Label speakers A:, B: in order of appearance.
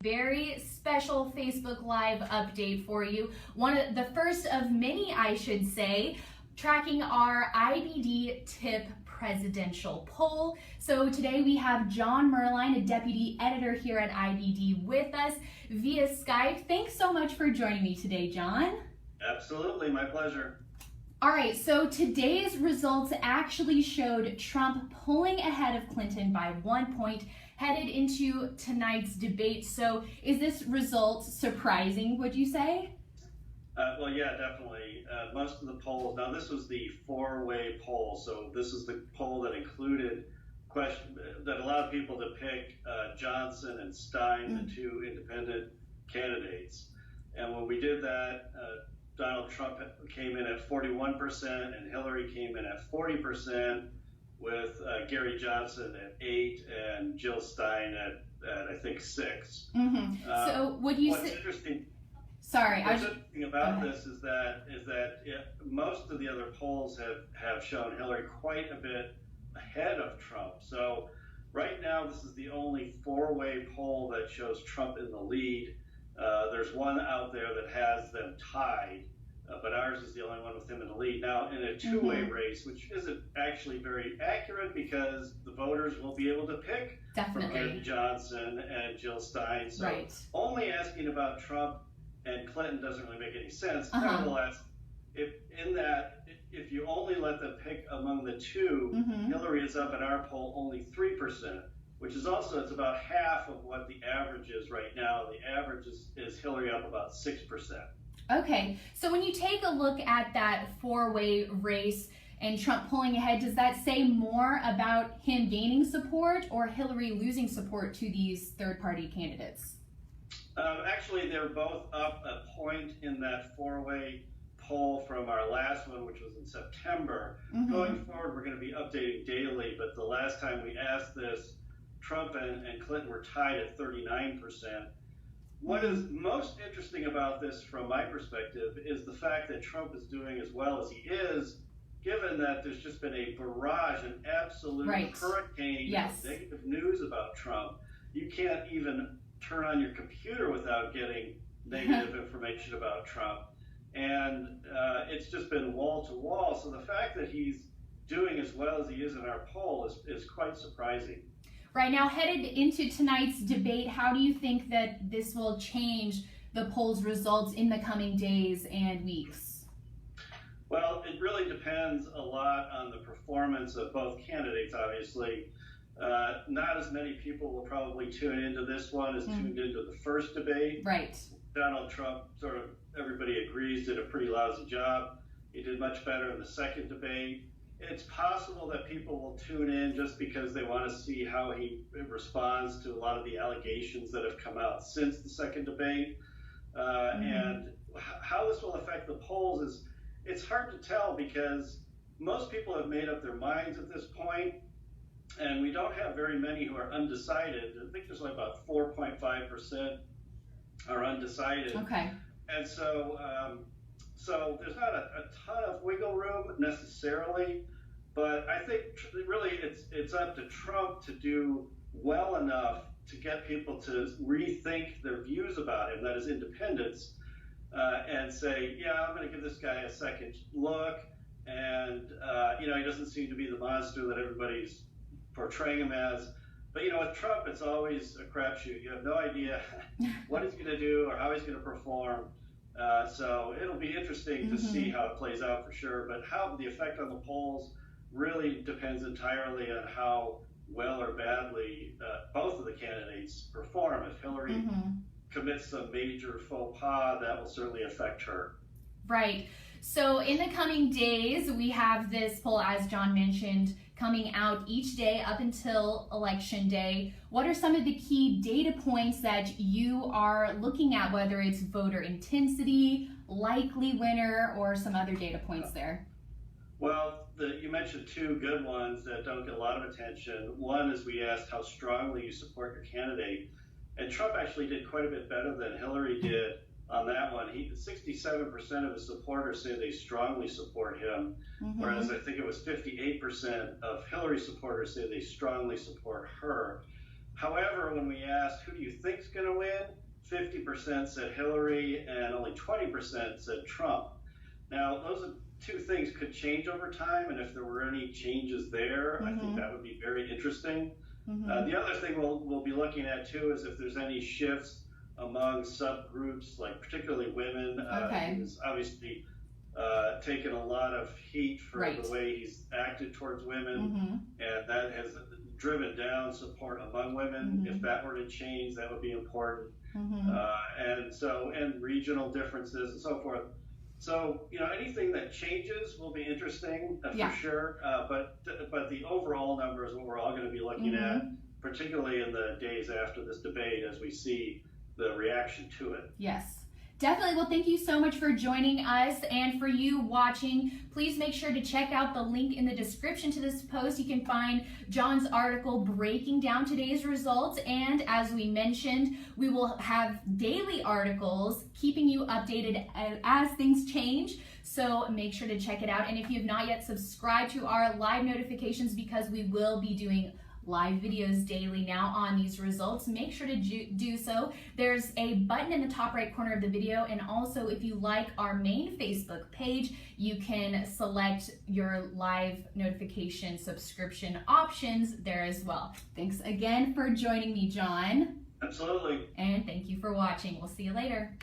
A: Very special Facebook Live update for you. One of the first of many, I should say, tracking our IBD TIPP presidential poll. So today we have John Merline, a deputy editor here at IBD, with us via Skype. Thanks so much for joining me today, John.
B: Absolutely, my pleasure.
A: All right, so today's results actually showed Trump pulling ahead of Clinton by 1 point, headed into tonight's debate. So is this result surprising, would you say?
B: Well, yeah, definitely. Most of the polls, now this was the four-way poll, so this is the poll that included that allowed people to pick Johnson and Stein, the two independent candidates. And when we did that, Donald Trump came in at 41% and Hillary came in at 40%, with Gary Johnson at 8 and Jill Stein at I think 6.
A: Mm-hmm. So would you
B: what's
A: say?
B: Interesting?
A: Sorry,
B: what's interesting about this is that most of the other polls have shown Hillary quite a bit ahead of Trump. So right now, this is the only four-way poll that shows Trump in the lead. There's one out there that has them tied, but ours is the only one with him in the lead. Now, in a two-way race, which isn't actually very accurate because the voters will be able to pick from Gary Johnson and Jill Stein. So only asking about Trump and Clinton doesn't really make any sense. Nevertheless, if you only let them pick among the two, Hillary is up in our poll only 3%. Which is also, it's about half of what the average is right now. The average is Hillary up about 6%.
A: Okay, so when you take a look at that four-way race and Trump pulling ahead, does that say more about him gaining support or Hillary losing support to these third-party candidates?
B: Actually, they're both up a point in that four-way poll from our last one, which was in September. Going forward, we're going to be updating daily, but the last time we asked this, Trump and Clinton were tied at 39%. What is most interesting about this from my perspective is the fact that Trump is doing as well as he is, given that there's just been a barrage, an absolute hurricane of negative news about Trump. You can't even turn on your computer without getting negative information about Trump. And it's just been wall to wall. So the fact that he's doing as well as he is in our poll is quite surprising.
A: Right now, headed into tonight's debate, how do you think that this will change the poll's results in the coming days and weeks?
B: Well, it really depends a lot on the performance of both candidates, obviously. Not as many people will probably tune into this one as tuned into the first debate.
A: Right.
B: Donald Trump, sort of everybody agrees, did a pretty lousy job. He did much better in the second debate. It's possible that people will tune in just because they want to see how he responds to a lot of the allegations that have come out since the second debate. And how this will affect the polls it's hard to tell because most people have made up their minds at this point, and we don't have very many who are undecided. I think there's only about 4.5% are undecided.
A: Okay.
B: And so there's not a ton of wiggle room necessarily, but I think really it's up to Trump to do well enough to get people to rethink their views about him, that is independence, and say, yeah, I'm going to give this guy a second look, and he doesn't seem to be the monster that everybody's portraying him as. But with Trump, it's always a crapshoot. You have no idea what he's going to do or how he's going to perform. So it'll be interesting to see how it plays out for sure. But how the effect on the polls really depends entirely on how well or badly both of the candidates perform. If Hillary commits some major faux pas, that will certainly affect her.
A: Right. So in the coming days, we have this poll, as John mentioned, coming out each day up until Election Day. What are some of the key data points that you are looking at, whether it's voter intensity, likely winner, or some other data points there?
B: Well, you mentioned two good ones that don't get a lot of attention. One is we asked how strongly you support your candidate, and Trump actually did quite a bit better than Hillary did on that one. 67% of his supporters say they strongly support him, whereas I think it was 58% of Hillary supporters say they strongly support her. However, when we asked who do you think's going to win, 50% said Hillary and only 20% said Trump. Now, those two things could change over time, and if there were any changes there, I think that would be very interesting. The other thing we'll be looking at too is if there's any shifts among subgroups, like particularly women. He's obviously taken a lot of heat for the way he's acted towards women, and that has driven down support among women. If that were to change, that would be important. And regional differences and so forth. So, anything that changes will be interesting for sure. But the overall numbers, what we're all going to be looking at, particularly in the days after this debate, as we see the reaction to it.
A: Yes. Definitely. Well, thank you so much for joining us, and for you watching, please make sure to check out the link in the description to this post. You can find John's article breaking down today's results, and as we mentioned, we will have daily articles keeping you updated as things change. So make sure to check it out. And if you have not yet subscribed to our live notifications, because we will be doing live videos daily now on these results, make sure to do so. There's a button in the top right corner of the video, and also if you like our main Facebook page, you can select your live notification subscription options there as well. Thanks again for joining me, John.
B: Absolutely.
A: And thank you for watching. We'll see you later.